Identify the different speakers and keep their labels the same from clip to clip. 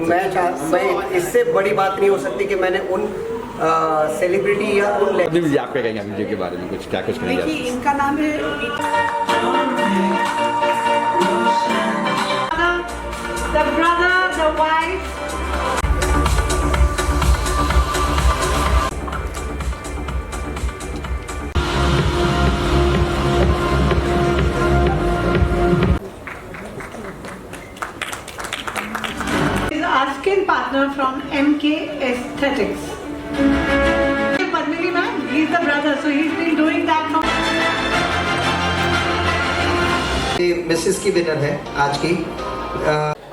Speaker 1: मैं इससे बड़ी बात नहीं हो सकती कि मैंने उन सेलिब्रिटी या उन
Speaker 2: अभी भी आप क्या कहेंगे अभी जी के बारे में कुछ क्या कुछ कहेंगे आप?
Speaker 3: देखिए, इनका नाम है the brother, the wife. He's our skin partner from MK Aesthetics. Padmini ma'am, he's the brother, so he's been doing that from.
Speaker 1: Mrs की विनर है आज की।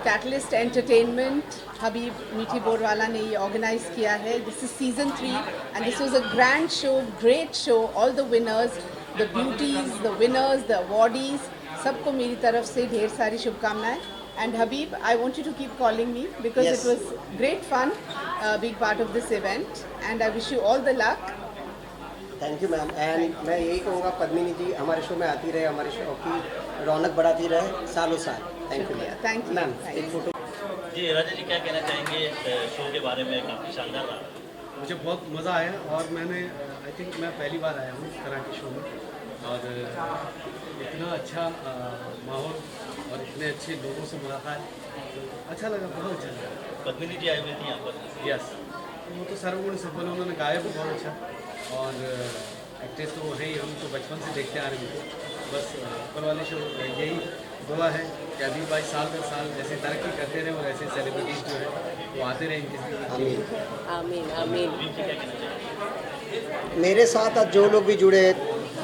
Speaker 4: कैटलिस्ट एंटरटेनमेंट हबीब मीठी बोरवाला ने ये ऑर्गेनाइज किया है। This is season 3 and this was a grand show, great show. All the winners, the beauties, the winners, the awardees, सबको मेरी तरफ से ढेर सारी शुभकामनाएं। And Habib, I want you to keep calling me because it was great fun being part of this event and I wish you all the luck.
Speaker 1: Thank you ma'am. And मैं यही कहूँगा पद्मिनी जी हमारे शो में आती रहे, हमारे शो की रौनक बढ़ाती रहे सालों साल। Thank you
Speaker 4: thank you
Speaker 1: ma'am. एक फोटो
Speaker 5: जी राजा जी क्या कहना चाहेंगे शो के बारे में? काफ़ी शानदार रहा।
Speaker 6: मुझे बहुत मज़ा आया और मैंने आई थिंक मैं पहली बार आया हूँ इस तरह के शो में और इतना अच्छा माहौल और इतने अच्छे लोगों से मुलाकात, तो अच्छा लगा, बहुत अच्छा लगा।
Speaker 5: पद्मिनी जी आई हुई थी यहाँ पर।
Speaker 6: यस, वो तो सर्वगुण संपन्न, उन्होंने गाया भी बहुत अच्छा और एक्ट्रेस तो है ही, हम तो बचपन से देखते आ रहे हैं। बस ऊपर वाले शो यही दुआ है कि अभी 22 साल दर साल ऐसे तरक्की करते रहे और ऐसे सेलिब्रिटीज़ जो है वो आते रहे इनके।
Speaker 4: आमीन आमीन।
Speaker 1: मेरे साथ आज जो लोग भी जुड़े,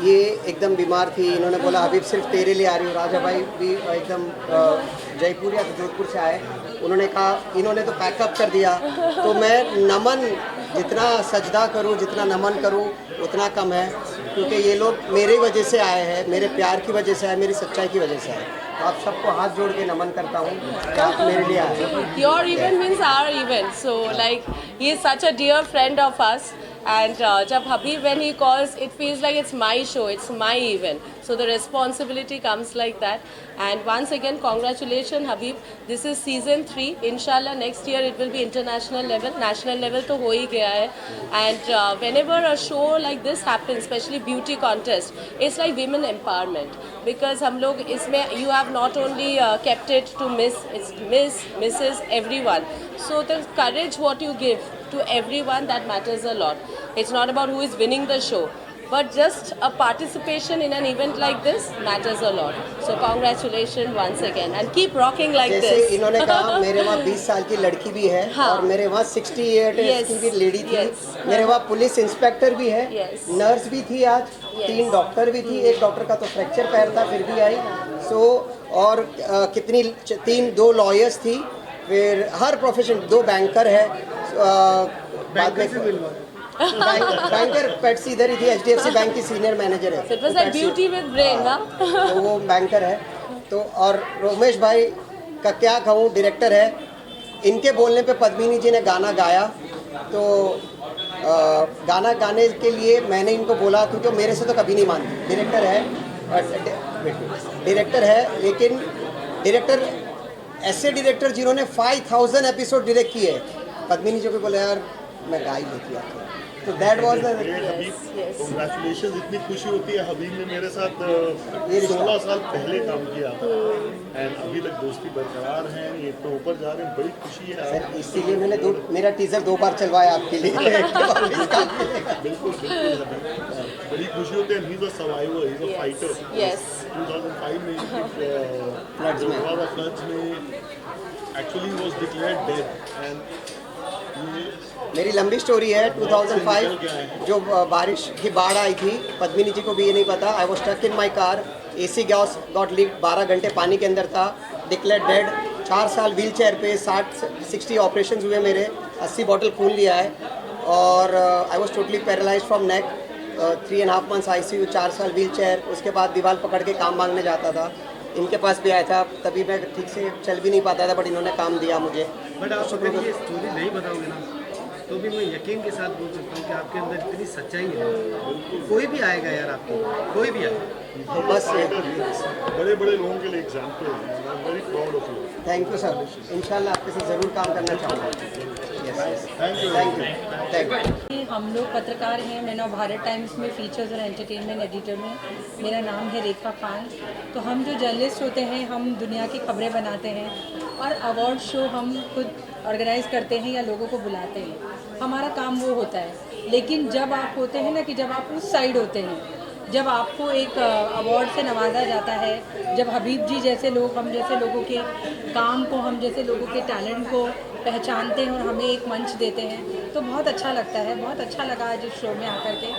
Speaker 1: ये एकदम बीमार थी, इन्होंने बोला हबीब सिर्फ तेरे लिए आ रही हूँ। राजा भाई भी एकदम जयपुर या जोधपुर से आए, उन्होंने कहा, इन्होंने तो पैकअप कर दिया। तो मैं नमन, जितना सजदा करूँ, जितना नमन करूँ उतना कम है, क्योंकि ये लोग मेरी वजह से आए हैं, मेरे प्यार की वजह से आए, मेरी सच्चाई की वजह से आए। तो आप सबको हाथ जोड़ के नमन करता हूँ कि आप मेरे लिए आए।
Speaker 7: Your event means our event, so like he is such a dear friend of us. And jab Habib, when he calls, it feels like it's my show, it's my event. So the responsibility comes like that. And once again, congratulations Habib. This is season 3. Inshallah next year it will be international level. National level to ho hi gaya hai. And whenever a show like this happens, especially beauty contest, it's like women empowerment. Because हम लोग इसमें, you have not only kept it to Miss, it's Miss, Mrs, everyone. So the courage what you give to everyone, that matters a lot. It's not about who is winning the show, but just a participation in an event like this matters a lot. So congratulations once again and keep rocking like
Speaker 1: जैसे
Speaker 7: this.
Speaker 1: इन्होंने कहा मेरे वहाँ 20 साल की लड़की भी है
Speaker 7: हाँ.
Speaker 1: और मेरे वहाँ 68
Speaker 7: Yes.
Speaker 1: की भी लेडी थी।
Speaker 7: Yes.
Speaker 1: मेरे वहाँ पुलिस इंस्पेक्टर भी है,
Speaker 7: Yes.
Speaker 1: नर्स भी थी आज,
Speaker 7: Yes.
Speaker 1: 3 डॉक्टर भी थी, एक डॉक्टर का तो फ्रैक्चर पैर था फिर भी आई। सो और कितनी 2 लॉयर्स थी, फिर हर प्रोफेशन, 2 बैंकर है, बाद में बैंकर पेट्सी इधर ही थी, HDFC बैंक की सीनियर मैनेजर है।
Speaker 7: So it was like beauty with brain, huh?
Speaker 1: तो वो बैंकर है। तो और रोमेश भाई का क्या कहूँ, डायरेक्टर है, इनके बोलने पे पद्मिनी जी ने गाना गाया। तो गाना गाने के लिए मैंने इनको बोला, क्योंकि मेरे से तो कभी नहीं मानती। डायरेक्टर है, लेकिन डायरेक्टर ऐसे डायरेक्टर जिन्होंने 5000 एपिसोड डायरेक्ट किए, पद्मिनी जी को बोला यार मैं गा ही लेती हूँ। तो दैट वाज द
Speaker 8: कांग्रेचुलेशन। इतनी खुशी होती है, हबीब ने मेरे साथ 16 साल पहले काम किया एंड अभी तक दोस्ती बरकरार है, ये तो ऊपर जा रहे हैं, बड़ी खुशी है
Speaker 1: सर। इसीलिए मैंने मेरा टीजर 2 बार चलवाया आपके लिए।
Speaker 8: बिल्कुल बड़ी खुशी होती है। He is a survivor, he is a fighter.
Speaker 7: Yes.
Speaker 8: 2005 में फ्लड्स में actually was declared dead and
Speaker 1: मेरी लंबी स्टोरी है। 2005 जो बारिश की बाढ़ आई थी, पद्मिनी जी को भी ये नहीं पता। I was stuck in my car, AC gas got leak, 12 घंटे पानी के अंदर था, डिक्लेयर डेड। 4 साल व्हील चेयर पे, 60 ऑपरेशन हुए मेरे, 80 बॉटल खून लिया है और I was totally paralyse from neck. 3.5 months ICU, 4 साल व्हील चेयर। उसके बाद दीवार पकड़ के काम मांगने जाता था। इनके पास भी आया था, तभी मैं ठीक से चल भी नहीं पाता था, बट इन्होंने काम दिया मुझे।
Speaker 6: बट आप अगर ये स्टोरी नहीं बताओगे ना, तो भी मैं यकीन के साथ बोल सकता हूँ कि आपके अंदर इतनी सच्चाई है, कोई भी आएगा यार, आपको कोई भी आएगा
Speaker 1: बस
Speaker 8: बड़े बड़े लोगों के लिए एग्जाम्पल है, very proud of you.
Speaker 1: Thank you sir, इंशाल्लाह आपके साथ ज़रूर काम करना चाहूँगा। Yes,
Speaker 8: thank you.
Speaker 1: Thank you, thank you.
Speaker 9: हम लोग पत्रकार हैं। मैं नव भारत टाइम्स में फीचर्स और एंटरटेनमेंट एडिटर में, मेरा नाम है रेखा खान। तो हम जो जर्नलिस्ट होते हैं, हम दुनिया की खबरें बनाते हैं और अवार्ड शो हम खुद ऑर्गेनाइज़ करते हैं या लोगों को बुलाते हैं। हमारा काम वो होता है। लेकिन जब आप होते हैं ना कि जब आप उस साइड होते हैं, जब आपको एक अवार्ड से नवाजा जाता है, जब हबीब जी जैसे लोग, हम जैसे लोगों के काम को, हम जैसे लोगों के टैलेंट को पहचानते हैं और हमें एक मंच देते हैं, तो बहुत अच्छा लगता है। बहुत अच्छा लगा आज इस शो में आकर के,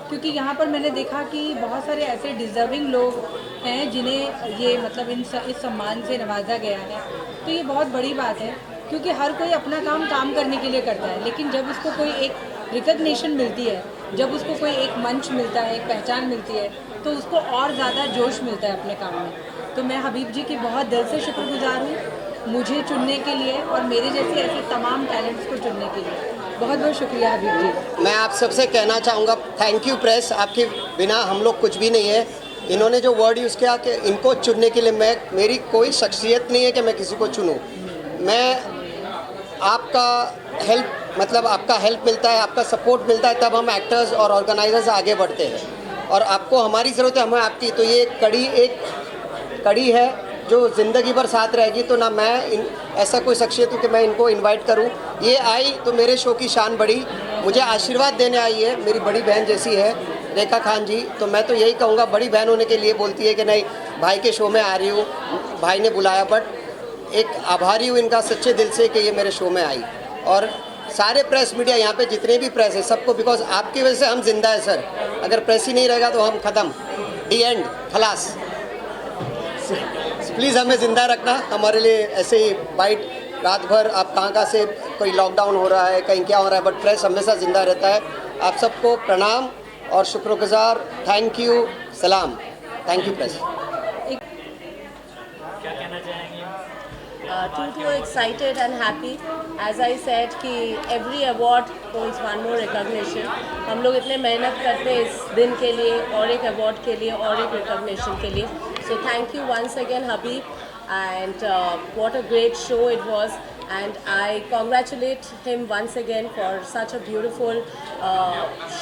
Speaker 9: क्योंकि यहाँ पर मैंने देखा कि बहुत सारे ऐसे डिज़र्विंग लोग हैं जिन्हें ये मतलब इस सम्मान से नवाजा गया है। तो ये बहुत बड़ी बात है, क्योंकि हर कोई अपना काम करने के लिए करता है, लेकिन जब उसको कोई एक रिकग्निशन मिलती है, जब उसको कोई एक मंच मिलता है, एक पहचान मिलती है, तो उसको और ज़्यादा जोश मिलता है अपने काम में। तो मैं हबीब जी की बहुत दिल से शुक्रगुजार हूँ मुझे चुनने के लिए और मेरे जैसे ऐसे तमाम टैलेंट्स को चुनने के लिए। बहुत बहुत शुक्रिया हबीब जी।
Speaker 1: मैं आप सबसे कहना चाहूँगा, थैंक यू प्रेस, आपके बिना हम लोग कुछ भी नहीं है। इन्होंने जो वर्ड यूज़ किया कि इनको चुनने के लिए मेरी कोई शख्सियत नहीं है कि मैं किसी को चुनूँ। मैं आपका आपका हेल्प मिलता है, आपका सपोर्ट मिलता है, तब हम एक्टर्स और ऑर्गेनाइजर्स आगे बढ़ते हैं। और आपको हमारी ज़रूरत है, हमें आपकी। तो ये एक कड़ी है जो ज़िंदगी भर साथ रहेगी। तो ना मैं ऐसा कोई शख्सियत हूँ कि मैं इनको इनवाइट करूँ। ये आई तो मेरे शो की शान बढ़ी, मुझे आशीर्वाद देने आई है, मेरी बड़ी बहन जैसी है रेखा खान जी। तो मैं तो यही कहूँगा, बड़ी बहन होने के लिए बोलती है कि नहीं भाई के शो में आ रही हूँ, भाई ने बुलाया। बट एक आभारी हूँ इनका सच्चे दिल से कि ये मेरे शो में आई। और सारे प्रेस मीडिया यहाँ पे जितने भी प्रेस है सबको, बिकॉज आपकी वजह से हम जिंदा है सर। अगर प्रेस ही नहीं रहेगा तो हम ख़त्म, दी एंड, खलास। प्लीज़ हमें ज़िंदा रखना। हमारे लिए ऐसे ही बाइट रात भर आप कहाँ से, कोई लॉकडाउन हो रहा है, कहीं क्या हो रहा है, बट प्रेस हमेशा ज़िंदा रहता है। आप सबको प्रणाम और शुक्रगुजार। थैंक यू, सलाम। Thank you press.
Speaker 5: क्या कहना चाहेंगे?
Speaker 7: Too excited and happy. As I said कि every award holds one more recognition. हम लोग इतने मेहनत करते हैं इस दिन के लिए और एक अवार्ड के लिए और एक recognition के लिए. So thank you once again Habib, and what a great show it was. And I congratulate him once again for such a beautiful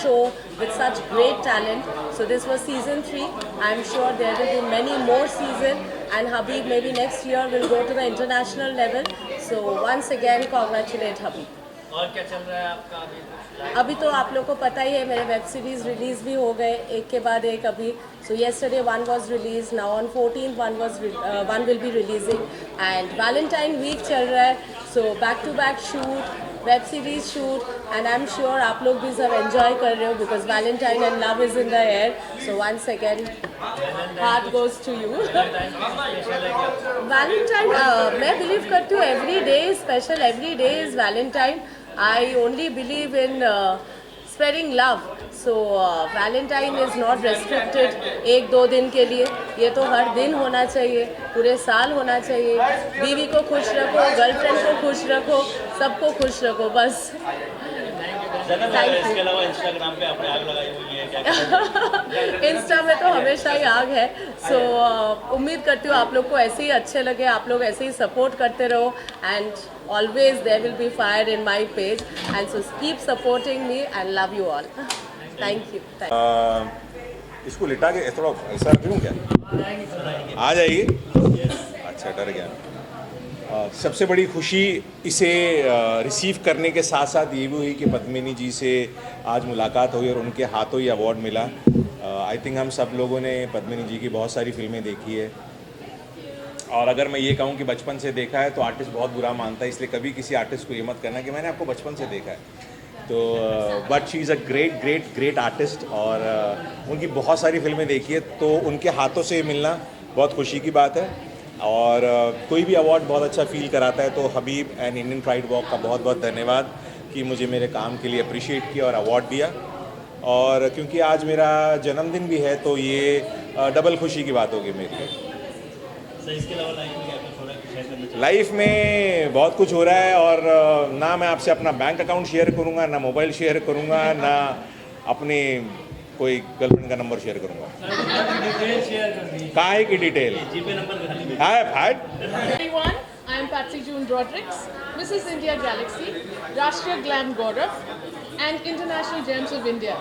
Speaker 7: show with such great talent. So this was season 3. I'm sure there will be many more seasons. And Habib maybe next year will go to the international level. So once again congratulate Habib.
Speaker 5: और क्या चल रहा है आपका अभी?
Speaker 7: अभी तो आप लोग को पता ही है मेरे वेब सीरीज़ रिलीज़ भी हो गए एक के बाद एक अभी. So yesterday one was released, now on 14th one will be releasing, and Valentine week चल रहा है. So back to back shoot, web series shoot, and I am sure आप लोग भी सब एंजॉय कर रहे हो because valentine and love is in the air. So once again heart goes to you. Valentine मैं बिलीव करती हूँ every day is special, every day is valentine. I only believe in spreading love. So valentine is not restricted 1-2 दिन के लिए, ये तो हर दिन होना चाहिए, पूरे साल होना चाहिए. बीवी को खुश रखो, गर्लफ्रेंड को खुश रखो, सबको खुश रखो बस.
Speaker 5: इसके अलावा इंस्टाग्राम पे आपने आग लगाई हुई है क्या?
Speaker 7: इंस्टा में तो हमेशा ही आग है. सो उम्मीद करती हूँ आप लोग को ऐसे ही अच्छे लगे, आप लोग ऐसे ही सपोर्ट करते रहो. And always there will be fire in my page, and so keep supporting me and love you all. Thank you.
Speaker 10: इसको लिटा के थोड़ा ऐसा रख लूँ क्या? आ जाइए. अच्छा, डर गया. सबसे बड़ी खुशी इसे रिसीव करने के साथ साथ ये भी हुई कि पद्मिनी जी से आज मुलाकात हुई और उनके हाथों ही अवार्ड मिला. आई थिंक हम सब लोगों ने पद्मिनी जी की बहुत सारी फिल्में देखी है, और अगर मैं ये कहूँ कि बचपन से देखा है तो आर्टिस्ट बहुत बुरा मानता है, इसलिए कभी किसी आर्टिस्ट को ये मत करना कि मैंने आपको बचपन से देखा है. तो but she is a great artist, और उनकी बहुत सारी फिल्में देखी है, तो उनके हाथों से मिलना बहुत खुशी की बात है. और कोई भी अवार्ड बहुत अच्छा फील कराता है. तो हबीब एंड इंडियन प्राइड वॉक का बहुत बहुत धन्यवाद कि मुझे मेरे काम के लिए अप्रिशिएट किया और अवार्ड दिया. और क्योंकि आज मेरा जन्मदिन भी है तो ये डबल खुशी की बात होगी मेरे लिए.
Speaker 5: सर, इसके अलावा लाइफ में क्या थोड़ा शेयर करना चाहिए?
Speaker 10: लाइफ में बहुत कुछ हो रहा है, और ना मैं आपसे अपना बैंक अकाउंट शेयर करूंगा, ना मोबाइल शेयर करूंगा, ना अपने कोई गर्लफ्रेंड का नंबर शेयर करूँगा। कहाँ है की detail? Hi fight.
Speaker 4: Everyone, I am Patsy June Broderick, Mrs. India Galaxy, Rashtriya Glam Gaurav, and International Gems of India.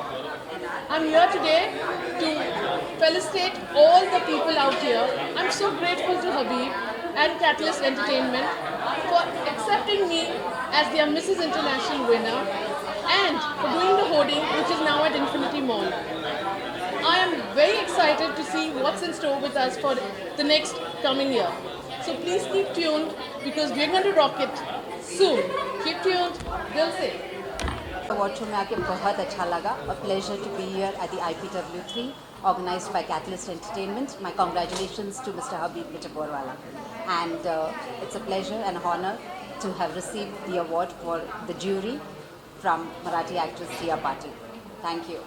Speaker 4: I'm here today to felicitate all the people out here. I'm so grateful to Habib and Catalyst Entertainment for accepting me as their Mrs. International winner and for doing the hoarding, which is now at Infinity Mall. I am very excited to see what's in store with us for the next coming year. So please keep tuned because we're going to rock it soon. Keep tuned. Dil se.
Speaker 11: Award show में आके बहुत अच्छा लगा. A pleasure to be here at the IPW3 organized by Catalyst Entertainment. My congratulations to Mr. Habib Mitaborwala. And it's a pleasure and honor to have received the award for the jury from Marathi actress Tia Patil. Thank you.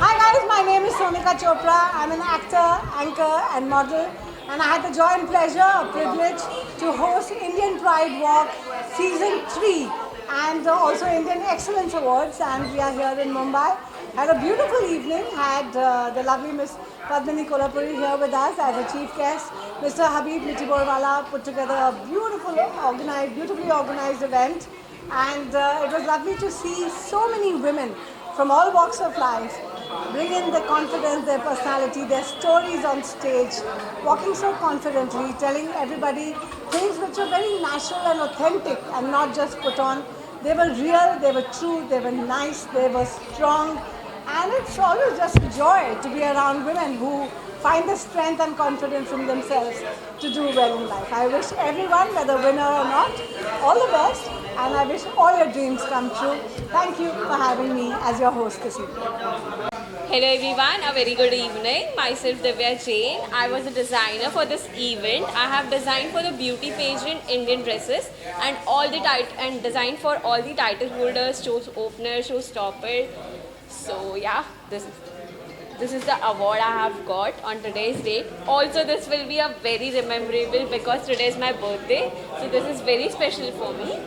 Speaker 3: Hi guys, my name is Sonika Chopra. I'm an actor, anchor and model, and I had the joy and pleasure, privilege to host Indian Pride Walk Season 3 and also Indian Excellence Awards, and we are here in Mumbai. Had a beautiful evening, had the lovely Miss Padmini Kolhapuri here with us as a chief guest. Mr. Habib Mitaborwala put together a beautifully organized event, and it was lovely to see so many women from all walks of life bring in their confidence, their personality, their stories on stage, walking so confidently, telling everybody things which were very natural and authentic and not just put on. They were real, they were true, they were nice, they were strong, and it's always just a joy to be around women who find the strength and confidence in themselves to do well in life. I wish everyone, whether winner or not, all the best, and I wish all your dreams come true. Thank you for having me as your host this evening.
Speaker 12: Hello everyone, a very good evening. Myself Divya Jain. I was a designer for this event. I have designed for the beauty pageant Indian dresses and designed for all the title holders, show opener, show stopper. So yeah, this is the award I have got on today's date. Also this will be a very memorable because today is my birthday. So this is very special for me.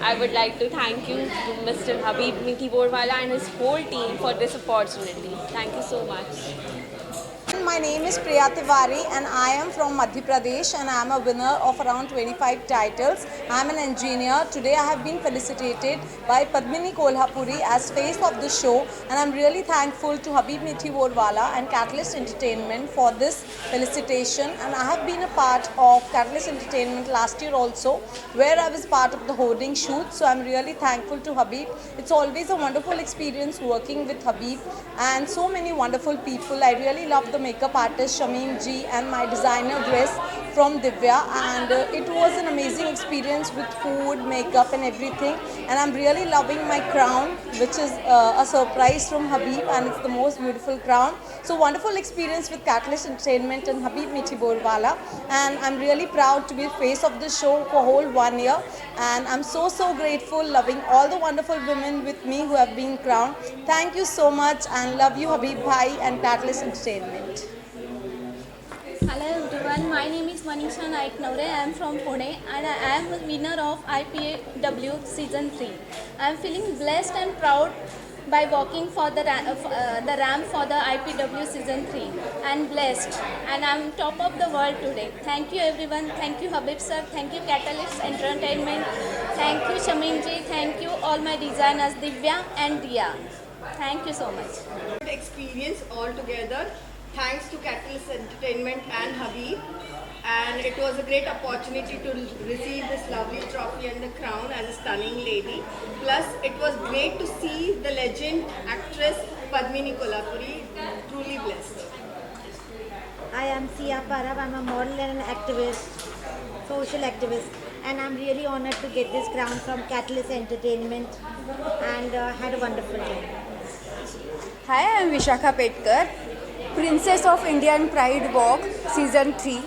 Speaker 12: I would like to thank you to Mr. Habib Mitaborwala and his whole team for this opportunity. Thank you so much.
Speaker 13: My name is Priya Tiwari and I am from Madhya Pradesh and I am a winner of around 25 titles. I am an engineer. Today I have been felicitated by Padmini Kolhapuri as face of the show, and I am really thankful to Habib Mitaborwala and Catalyst Entertainment for this felicitation. And I have been a part of Catalyst Entertainment last year also, where I was part of the hoarding shoot. So I am really thankful to Habib. It's always a wonderful experience working with Habib and so many wonderful people. I really love the makeup artist Shamim Ji and my designer dress from Divya, and it was an amazing experience with food, makeup and everything. And I'm really loving my crown, which is a surprise from Habib, and it's the most beautiful crown. So wonderful experience with Catalyst Entertainment and Habib Mitaborwala, and I'm really proud to be face of the show for whole 1 year, and I'm so grateful, loving all the wonderful women with me who have been crowned. Thank you so much and love you Habib Bhai and Catalyst Entertainment.
Speaker 14: Hello everyone, my name is Manisha Naiknavre. I am from Pune and I am a winner of IPW Season 3. I am feeling blessed and proud by walking for the ramp for the IPW Season 3 and blessed, and I am top of the world today. Thank you everyone, thank you Habib sir, thank you Catalyst Entertainment, thank you Shamim ji, thank you all my designers Divya and Dia. Thank you so much.
Speaker 15: Good experience altogether. Thanks to Catalyst Entertainment and Habib, and it was a great opportunity to receive this lovely trophy and the crown as a stunning lady. Plus, it was great to see the legend actress Padmini Kolhapuri. Truly blessed.
Speaker 16: I am Sia Parab. I'm a model and an activist, social activist, and I'm really honored to get this crown from Catalyst Entertainment, and had a wonderful time.
Speaker 17: Hi, I am Vishakha Petkar, Princess of Indian Pride Walk Season 3,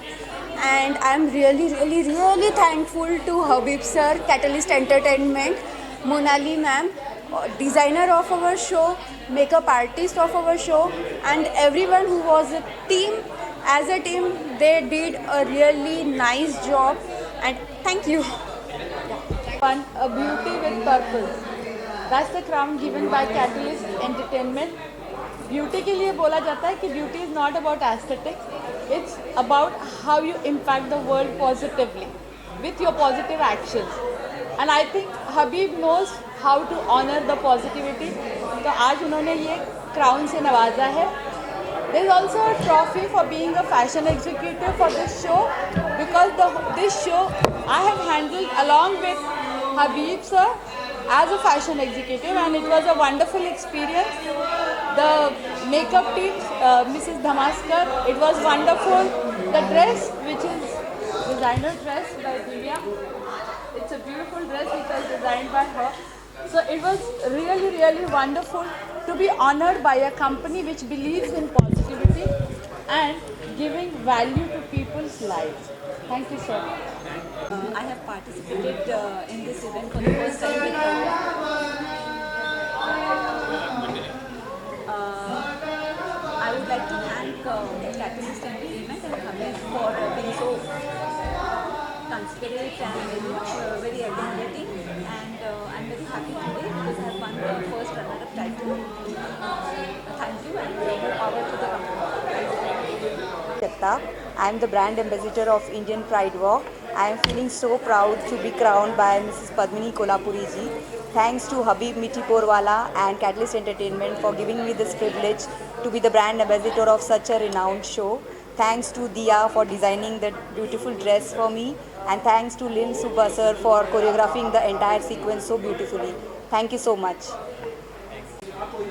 Speaker 17: and I am really thankful to Habib sir, Catalyst Entertainment, Monali ma'am, designer of our show, makeup artist of our show, and everyone who was a team. As a team, they did a really nice job, and thank you.
Speaker 18: A beauty with purpose. That's the crown given by Catalyst Entertainment. Beauty के लिए बोला जाता है कि beauty is not about aesthetics, it's about how you impact the world positively with your positive actions. And I think Habib knows how to honour the positivity. तो आज उन्होंने ये क्राउन से नवाजा है. There is also a trophy for being a fashion executive for this show, because this show I have handled along with Habib sir as a fashion executive, and it was a wonderful experience. The makeup team, Mrs. Dhamaskar, it was wonderful. The dress, which is designer dress by Divya, it's a beautiful dress which was designed by her. So it was really, really wonderful to be honored by a company which believes in positivity and giving value to people's lives. Thank you so much.
Speaker 19: I have participated in this event for the first time with I would like to thank Catalyst Entertainment and Habib for being so considerate and very accommodating, and I'm very happy today because I have won the first runner-up title. Thank you, and more power to the company. I am the brand ambassador of Indian Pride Walk. I am feeling so proud to be crowned by Mrs. Padmini Kolhapuri ji. Thanks to Habib Mitiporwala and Catalyst Entertainment for giving me this privilege to be the brand ambassador of such a renowned show. Thanks to Dia for designing the beautiful dress for me, and thanks to Lynn Subasar for choreographing the entire sequence so beautifully. Thank you so much.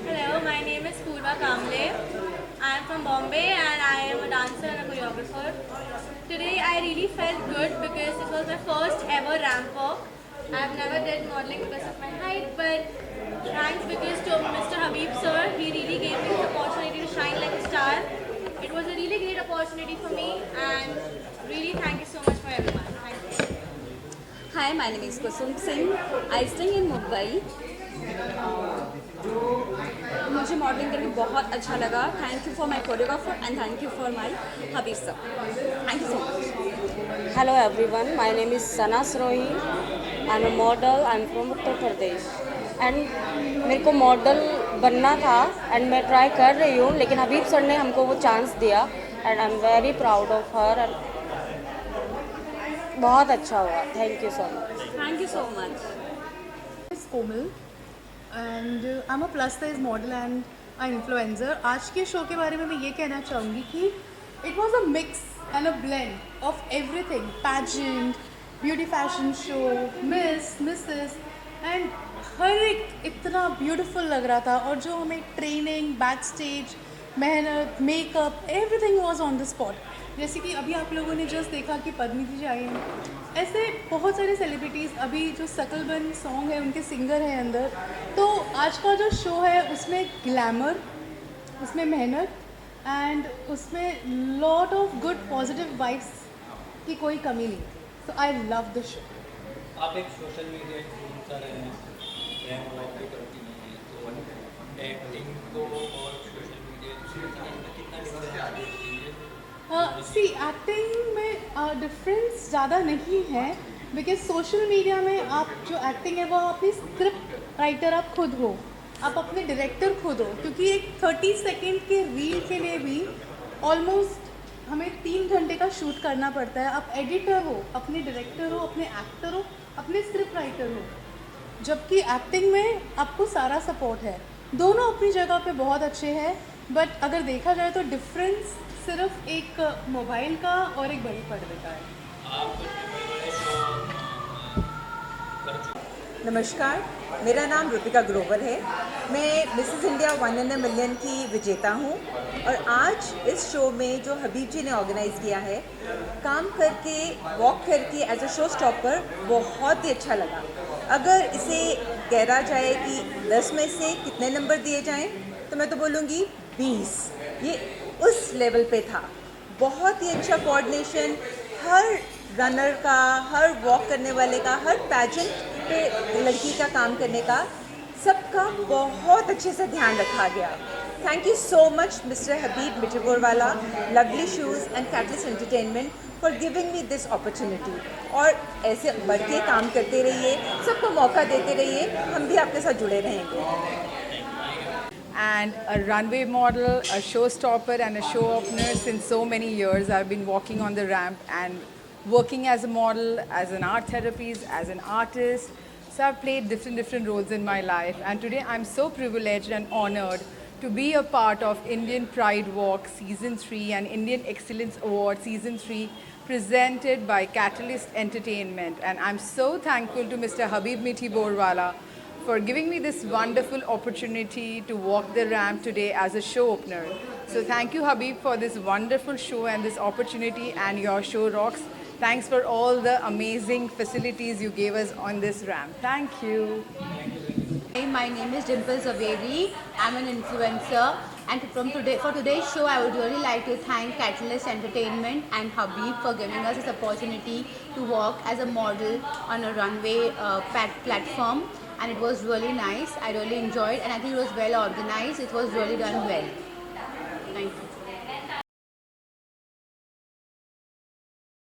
Speaker 14: Hello, my name is Purva Kamble. I am from Bombay and I am a dancer and a choreographer. Today I really felt good because it was my first ever ramp walk. I have never did modeling because of my height, but thanks because to Mr. Habib sir, he really gave me this opportunity to shine like a star. It was a really great opportunity for me, and really thank you so much for everyone. Thank you.
Speaker 19: Hi, my name is Kusum Singh. I stay in Mumbai. मुझे modelling करके बहुत अच्छा लगा. Thank you for my choreographer and thank you for my Habib sir. Thank you so much.
Speaker 20: Hello everyone, my name is Sana Srohi. I'm a model. I'm from Uttar Pradesh and मेरे को model बनना था and मैं try कर रही हूँ, लेकिन हबीब sir ने हमको वो चांस दिया and I am very proud of her and बहुत अच्छा हुआ. Thank you so much.
Speaker 19: Thank you so much.
Speaker 21: Komal and I am a plus size model and I influencer. आज के शो के बारे में मैं ये कहना चाहूँगी कि it was a mix and a blend of everything. Pageant, beauty fashion show, Mrs and हर एक इतना ब्यूटीफुल लग रहा था. और जो हमें ट्रेनिंग, बैक स्टेज, मेहनत, makeup, everything was on the spot. जैसे कि अभी आप लोगों ने जस्ट देखा कि पद्मिनी जी आई हैं. ऐसे बहुत सारे सेलिब्रिटीज़, अभी जो सकलबन सॉन्ग है उनके सिंगर हैं अंदर. तो आज का जो शो है उसमें ग्लैमर, उसमें मेहनत एंड उसमें lot of good positive vibes की कोई कमी नहीं. सो आई लव द शो.
Speaker 5: आप एक सोशल मीडिया इन्फ्लुएंसर हैं, ब्रांड वॉक भी करती हैं, तो एक्टिंग को और सोशल मीडिया में कितना डिफरेंस है?
Speaker 21: सी एक्टिंग में डिफरेंस ज़्यादा नहीं है, बिकॉज सोशल मीडिया में आप जो एक्टिंग है वो अपनी स्क्रिप्ट राइटर आप खुद हो, आप अपने डायरेक्टर खुद हो. क्योंकि एक 30 सेकेंड के रील के लिए भी ऑलमोस्ट हमें 3 घंटे का शूट करना पड़ता है. आप एडिटर हो, अपने डायरेक्टर हो, अपने एक्टर हो, अपने स्क्रिप्ट राइटर हो. जबकि एक्टिंग में आपको सारा सपोर्ट है. दोनों अपनी जगह पे बहुत अच्छे हैं, बट अगर देखा जाए तो डिफरेंस सिर्फ एक मोबाइल का और एक बड़े पर्दे का है.
Speaker 22: नमस्कार, मेरा नाम रुतिका ग्रोवर है. मैं Mrs India 1 in a million की विजेता हूँ और आज इस शो में जो हबीब जी ने ऑर्गेनाइज़ किया है, काम करके, वॉक करके एज अ शो स्टॉपर बहुत ही अच्छा लगा. अगर इसे कहा जाए कि 10 में से कितने नंबर दिए जाएं, तो मैं तो बोलूँगी 20. ये उस लेवल पे था. बहुत ही अच्छा कोऑर्डिनेशन, हर रनर का, हर वॉक करने वाले का, हर पैजेंट पे लड़की का काम करने का, सबका बहुत अच्छे से ध्यान रखा गया. Thank you so much Mr Habib Mithiporwala, lovely shoes and catalyst entertainment for giving me this opportunity. और ऐसे बढ़ के काम करते रहिए, सबको मौका देते रहिए, हम भी आपके साथ जुड़े रहेंगे.
Speaker 2: And a runway model, a showstopper and a show opener since so many years. I've been walking on the ramp and working as a model, as an art therapist, as an artist. So I've played different roles in my life, and today I'm so privileged and honored to be a part of Indian Pride Walk Season 3 and Indian Excellence Award Season 3 presented by Catalyst Entertainment. And I'm so thankful to Mr. Habib Miti Borwala for giving me this wonderful opportunity to walk the ramp today as a show opener. So thank you, Habib, for this wonderful show and this opportunity, and your show rocks. Thanks for all the amazing facilities you gave us on this ramp. Thank you.
Speaker 6: Hi, my name is Dimple Zaveri. I'm an influencer, and for today's show, I would really like to thank Catalyst Entertainment and Habib for giving us this opportunity to walk as a model on a runway platform. And it was really nice. I really enjoyed, and I think it was well organized. It was really done well. Thank you.